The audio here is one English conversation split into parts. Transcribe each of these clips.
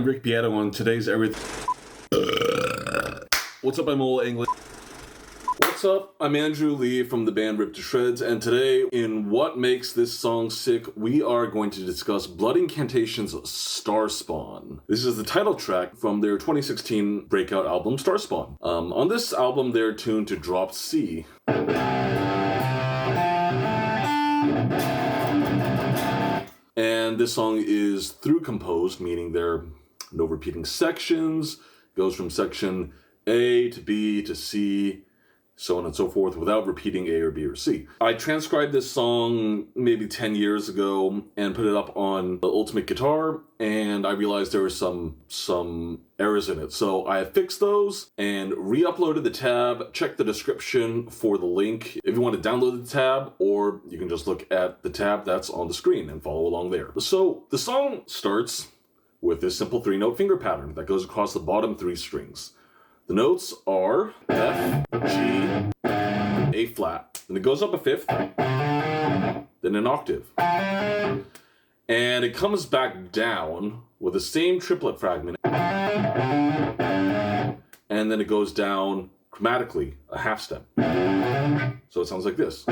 Rick Beato on today's Everything. What's up, I'm Ola English. What's up? I'm Andrew Lee from the band Rip to Shreds, and today, in What Makes This Song Sick, we are going to discuss Blood Incantation's Starspawn. This is the title track from their 2016 breakout album, Starspawn. On this album, they're tuned to dropped C. And this song is through composed, meaning there are no repeating sections. It goes from section A to B to C, so on and so forth, without repeating A or B or C. I transcribed this song maybe 10 years ago and put it up on the Ultimate Guitar, and I realized there were some errors in it. So I fixed those and re-uploaded the tab. Check the description for the link if you want to download the tab, or you can just look at the tab that's on the screen and follow along there. So the song starts with this simple 3-note finger pattern that goes across the bottom 3 strings. The notes are F, G, A flat. Then it goes up a fifth, then an octave. And it comes back down with the same triplet fragment. And then it goes down chromatically, a half step. So it sounds like this.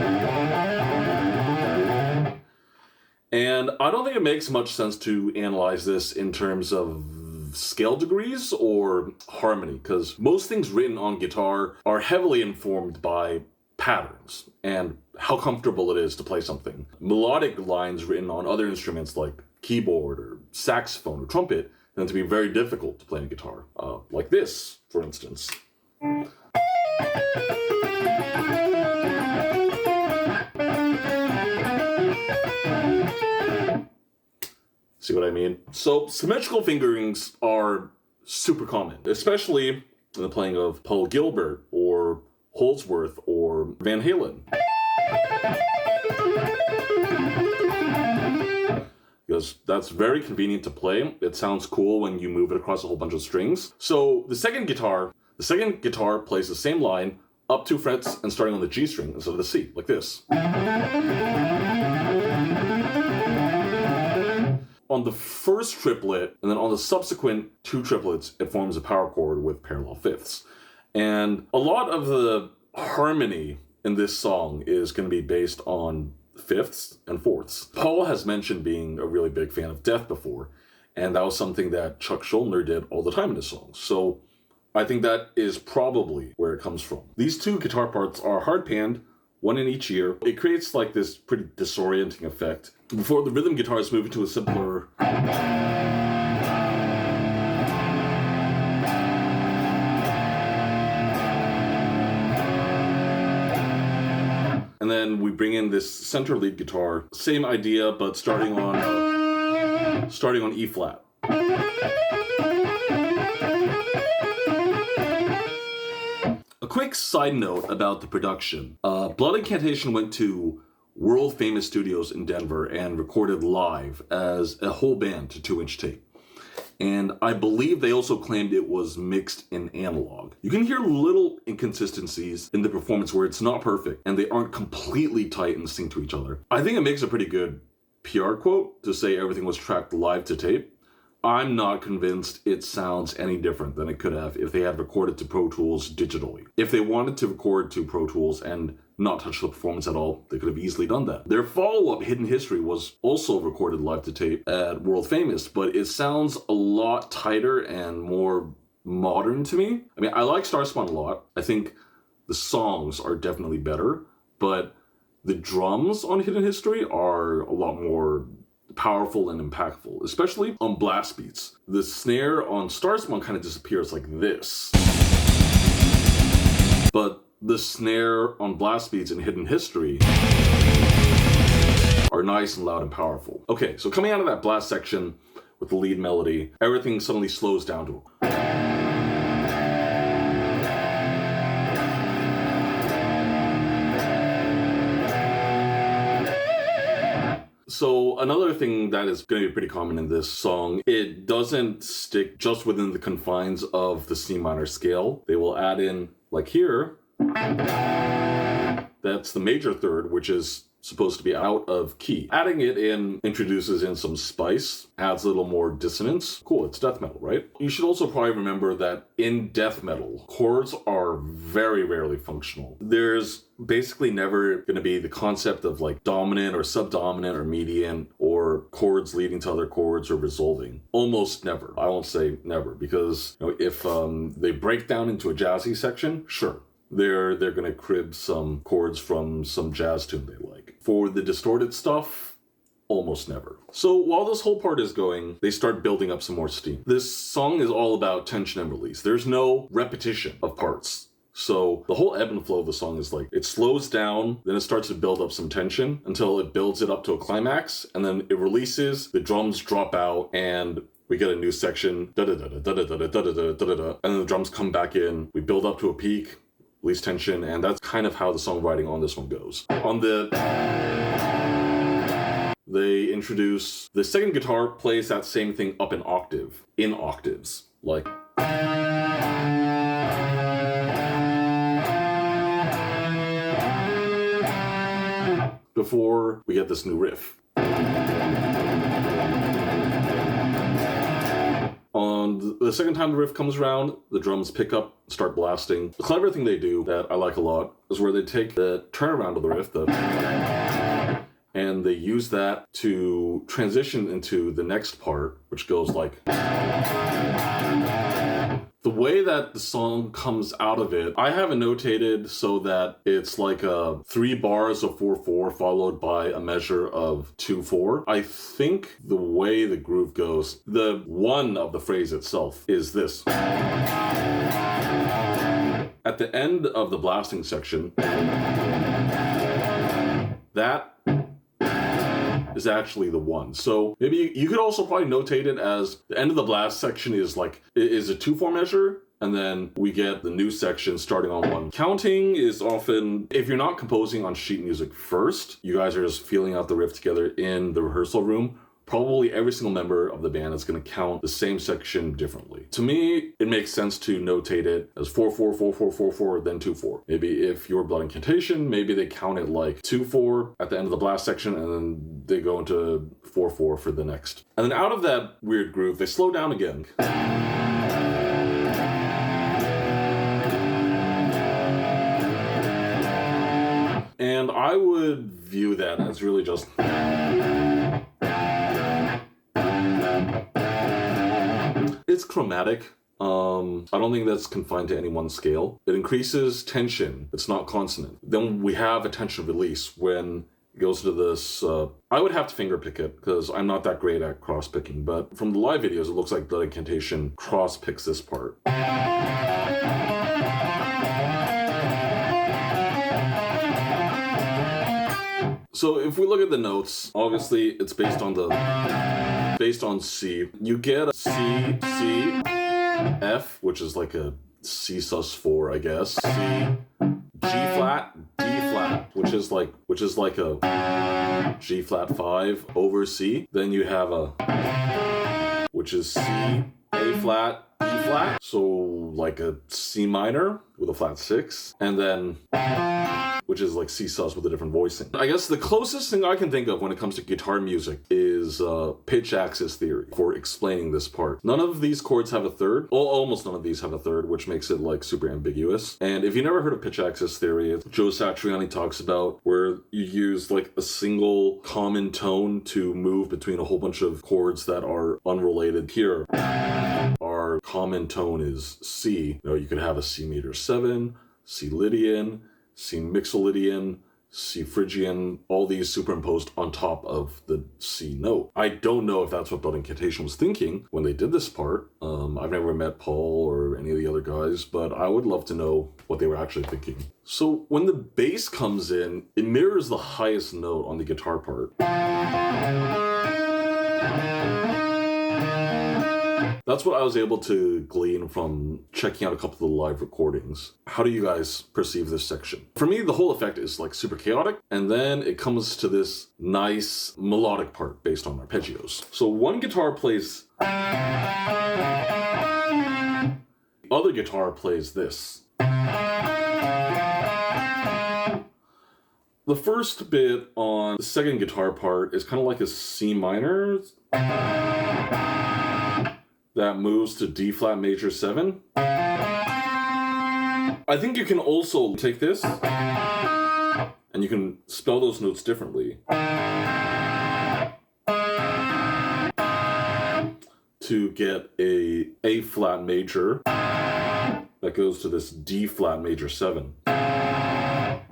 And I don't think it makes much sense to analyze this in terms of scale degrees or harmony, because most things written on guitar are heavily informed by patterns and how comfortable it is to play something. Melodic lines written on other instruments like keyboard or saxophone or trumpet tend to be very difficult to play on guitar, like this, for instance. See what I mean? So symmetrical fingerings are super common, especially in the playing of Paul Gilbert or Holdsworth or Van Halen. Because that's very convenient to play. It sounds cool when you move it across a whole bunch of strings. So the second guitar plays the same line up 2 frets and starting on the G string instead of the C, like this. On the first triplet, and then on the subsequent 2 triplets, it forms a power chord with parallel fifths. And a lot of the harmony in this song is going to be based on fifths and fourths. Paul has mentioned being a really big fan of Death before, and that was something that Chuck Schuldiner did all the time in his songs. So I think that is probably where it comes from. These 2 guitar parts are hard-panned, 1 in each ear. It creates like this pretty disorienting effect before the rhythm guitars move into a simpler and then we bring in this center lead guitar, same idea, but starting on E flat. A quick side note about the production. Blood Incantation went to world-famous studios in Denver and recorded live as a whole band to 2-inch tape. And I believe they also claimed it was mixed in analog. You can hear little inconsistencies in the performance where it's not perfect and they aren't completely tight and synced to each other. I think it makes a pretty good PR quote to say everything was tracked live to tape. I'm not convinced it sounds any different than it could have if they had recorded to Pro Tools digitally. If they wanted to record to Pro Tools and not touch the performance at all, they could have easily done that. Their follow-up, Hidden History, was also recorded live to tape at World Famous, but it sounds a lot tighter and more modern to me. I mean, I like Starspawn a lot. I think the songs are definitely better, but the drums on Hidden History are a lot more powerful and impactful, especially on blast beats. The snare on Starspawn kind of disappears like this, but the snare on blast beats in Hidden History are nice and loud and powerful. Okay, so coming out of that blast section with the lead melody, everything suddenly slows down to So another thing that is going to be pretty common in this song, it doesn't stick just within the confines of the C minor scale. They will add in, like here, that's the major third, which is supposed to be out of key. Adding it in introduces in some spice, adds a little more dissonance. Cool, it's death metal, right? You should also probably remember that in death metal, chords are very rarely functional. There's basically never going to be the concept of like dominant or subdominant or median or chords leading to other chords or resolving. Almost never. I won't say never, because if they break down into a jazzy section, sure, they're going to crib some chords from some jazz tune they like. For the distorted stuff, almost never. So while this whole part is going, they start building up some more steam. This song is all about tension and release. There's no repetition of parts. So the whole ebb and flow of the song is like, it slows down, then it starts to build up some tension until it builds it up to a climax, and then it releases, the drums drop out, and we get a new section, da-da-da-da-da-da-da-da-da-da-da-da, and then the drums come back in, we build up to a peak, release tension, and that's kind of how the songwriting on this one goes. On the... They introduce... The second guitar plays that same thing up an octave, in octaves, like... before we get this new riff. On the second time the riff comes around, the drums pick up, start blasting. The clever thing they do that I like a lot is where they take the turnaround of the riff, and they use that to transition into the next part, which goes like... The way that the song comes out of it, I have it notated so that it's like 3 bars of 4/4 followed by a measure of 2/4. I think the way the groove goes, the one of the phrase itself is this. At the end of the blasting section, that is actually the one. So maybe you could also probably notate it as the end of the blast section is like, is a 2/4 measure, and then we get the new section starting on 1. Counting is often, if you're not composing on sheet music first, you guys are just feeling out the riff together in the rehearsal room, probably every single member of the band is going to count the same section differently. To me, it makes sense to notate it as 4/4, 4/4, 4/4, then 2/4. Maybe if you're Blood Incantation, maybe they count it like 2/4 at the end of the blast section, and then they go into 4/4 for the next. And then out of that weird groove, they slow down again. And I would view that as really just... It's chromatic. I don't think that's confined to any one scale. It increases tension. It's not consonant. Then we have a tension release when it goes to this... I would have to finger pick it because I'm not that great at cross picking, but from the live videos, it looks like the incantation cross picks this part. So if we look at the notes, obviously it's based on C. You get a C, C, F, which is like a C sus4, I guess. C, G flat, D flat, which is like a G flat 5 over C. Then you have a, which is C, A flat, E flat. So like a C minor with a flat 6, and then, which is like C sus with a different voicing. I guess the closest thing I can think of when it comes to guitar music is pitch axis theory for explaining this part. None of these chords have a third. Almost none of these have a third, which makes it like super ambiguous. And if you never heard of pitch axis theory, Joe Satriani talks about where you use like a single common tone to move between a whole bunch of chords that are unrelated. Here, our common tone is C. You could have a C major 7, C Lydian, C Mixolydian, C Phrygian, all these superimposed on top of the C note. I don't know if that's what Blood Incantation was thinking when they did this part. I've never met Paul or any of the other guys, but I would love to know what they were actually thinking. So when the bass comes in, it mirrors the highest note on the guitar part. That's what I was able to glean from checking out a couple of the live recordings. How do you guys perceive this section? For me, the whole effect is like super chaotic, and then it comes to this nice melodic part based on arpeggios. So one guitar plays... The other guitar plays this. The first bit on the second guitar part is kind of like a C minor that moves to D flat major 7. I think you can also take this and you can spell those notes differently to get A flat major that goes to this D flat major 7.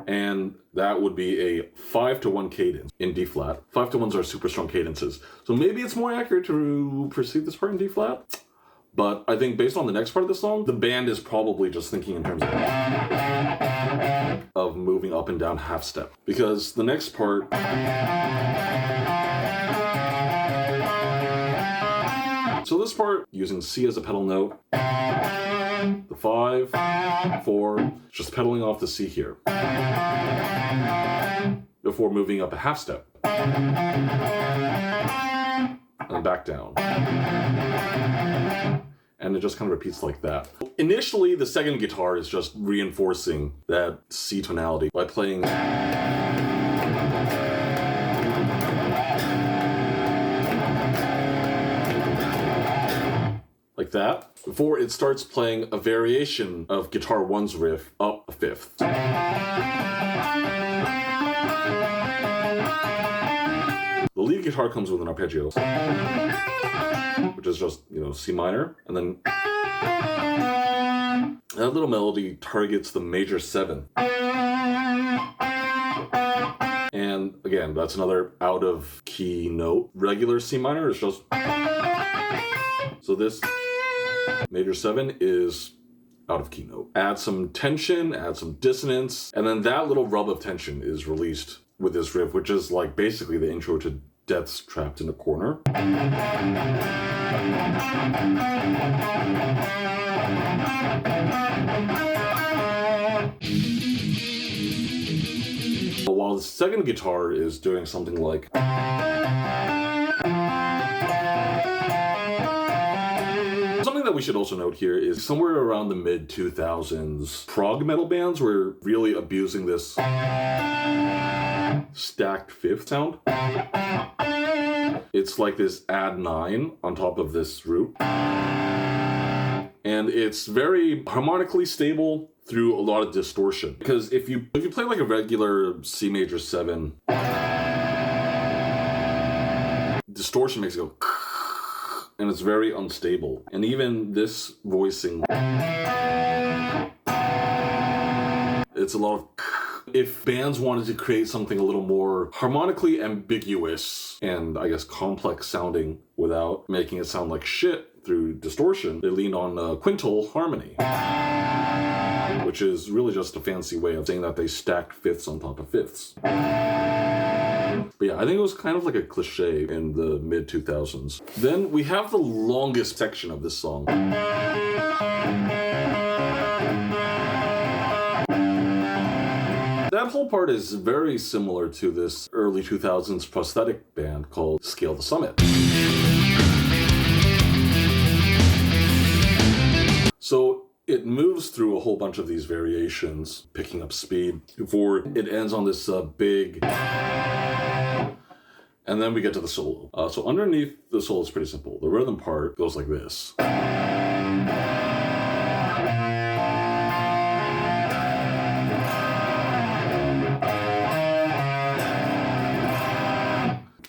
And that would be a 5-to-1 cadence in D flat. 5-to-1s are super strong cadences. So maybe it's more accurate to perceive this part in D flat. But I think based on the next part of the song, the band is probably just thinking in terms of moving up and down half step. Because the next part, so this part, using C as a pedal note, the 5, 4, just pedaling off the C here before moving up a half step and back down. And it just kind of repeats like that. Initially, the second guitar is just reinforcing that C tonality by playing like that, before it starts playing a variation of Guitar 1's riff up a fifth. The lead guitar comes with an arpeggio, which is just, C minor, and then that little melody targets the major 7. And again, that's another out of key note. Regular C minor is just, so this major 7 is out of key note. Add some tension, add some dissonance, and then that little rub of tension is released with this riff, which is like basically the intro to Death's Trapped in a Corner. While the second guitar is doing something like something that we should also note here is somewhere around the mid-2000s, prog metal bands were really abusing this stacked fifth sound. It's like this add 9 on top of this root. And it's very harmonically stable through a lot of distortion. Because if you play like a regular C major 7, distortion makes it go and it's very unstable. And even this voicing, it's a lot of. If bands wanted to create something a little more harmonically ambiguous and I guess complex sounding without making it sound like shit through distortion, they leaned on quintal harmony, which is really just a fancy way of saying that they stacked fifths on top of fifths. But yeah, I think it was kind of like a cliche in the mid-2000s. Then we have the longest section of this song. That whole part is very similar to this early 2000s prosthetic band called Scale the Summit. So it moves through a whole bunch of these variations, picking up speed, before it ends on this big... And then we get to the solo. So underneath the solo is pretty simple. The rhythm part goes like this.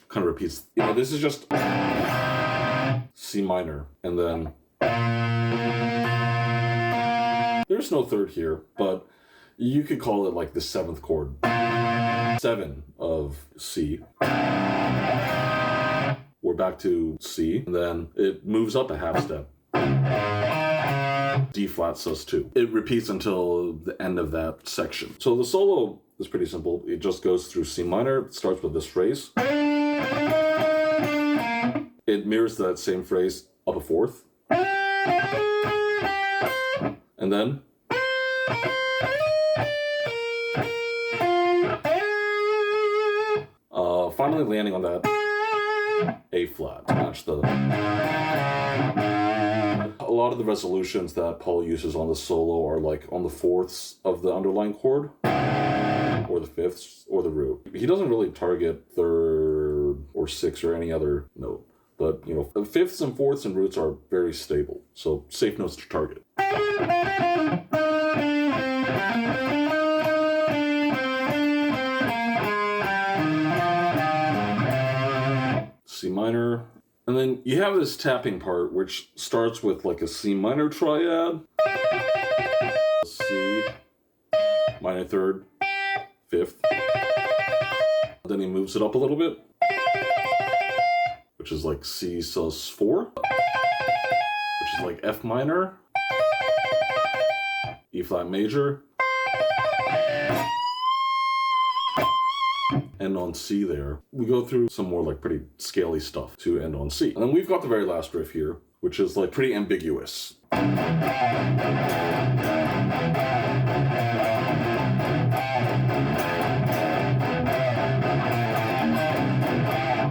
Kind of repeats. This is just C minor, and then there's no third here, but you could call it like the 7th chord. 7 of C. We're back to C, and then it moves up a half step. D flat sus2. It repeats until the end of that section. So the solo is pretty simple. It just goes through C minor. It starts with this phrase. It mirrors that same phrase up a fourth. And then finally landing on that A flat to match the... A lot of the resolutions that Paul uses on the solo are like on the fourths of the underlying chord. or the fifths, or the root. He doesn't really target third or sixth or any other note. But, fifths and fourths and roots are very stable. So safe notes to target. C minor. And then you have this tapping part, which starts with like a C minor triad. C, minor third, fifth. Then he moves it up a little bit, which is like C sus4, which is like F minor, E flat major, end on C there. We go through some more like pretty scaly stuff to end on C. And then we've got the very last riff here, which is like pretty ambiguous.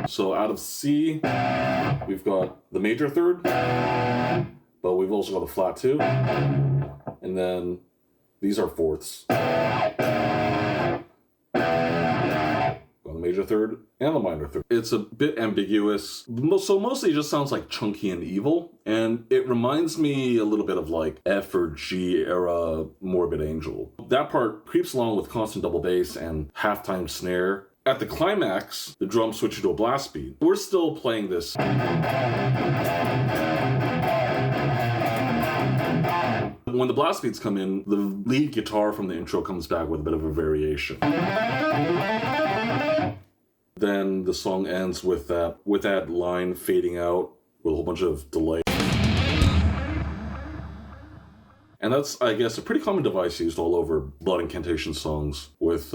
So out of C, we've got the major third, but we've also got the flat two, and then these are fourths. Got the major third and the minor third. It's a bit ambiguous, so mostly it just sounds like chunky and evil, and it reminds me a little bit of like F or G era Morbid Angel. That part creeps along with constant double bass and halftime snare. At the climax, the drums switch to a blast beat. We're still playing this. When the blast beats come in, the lead guitar from the intro comes back with a bit of a variation. Then the song ends with that line fading out with a whole bunch of delay. And that's, I guess, a pretty common device used all over Blood Incantation songs, with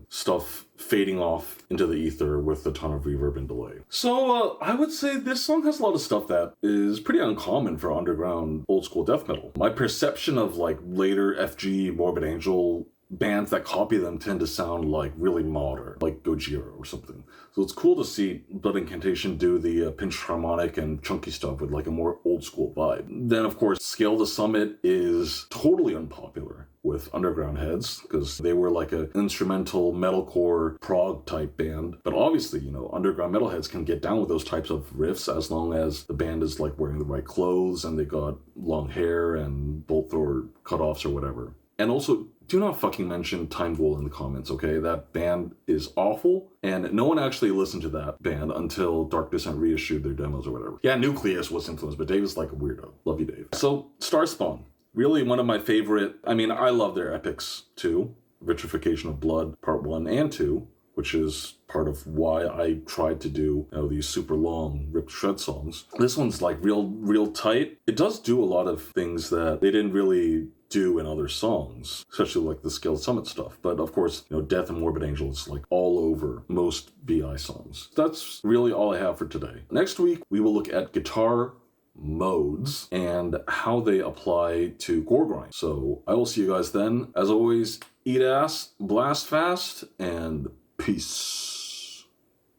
stuff fading off into the ether with a ton of reverb and delay. So I would say this song has a lot of stuff that is pretty uncommon for underground old school death metal. My perception of like later FG, Morbid Angel bands that copy them tend to sound like really modern, like Gojira or something. So it's cool to see Blood Incantation do the pinched harmonic and chunky stuff with like a more old school vibe. Then of course, Scale the Summit is totally unpopular with underground heads because they were like an instrumental metalcore prog type band. But obviously, underground metalheads can get down with those types of riffs as long as the band is like wearing the right clothes and they got long hair and bolt thrower cutoffs or whatever. And also, do not fucking mention Time Ghoul in the comments, okay? That band is awful, and no one actually listened to that band until Dark Descent reissued their demos or whatever. Yeah, Nucleus was influenced, but Dave is like a weirdo. Love you, Dave. So, Starspawn. Really one of my favorite... I mean, I love their epics, too. Vitrification of Blood, Part 1 and 2, which is part of why I tried to do these super long ripped shred songs. This one's like real tight. It does do a lot of things that they didn't really do in other songs, especially like the Scaled Summit stuff. But of course, Death and Morbid Angel is like all over most BI songs. That's really all I have for today. Next week, we will look at guitar modes and how they apply to gore grind. So I will see you guys then. As always, eat ass, blast fast, and peace.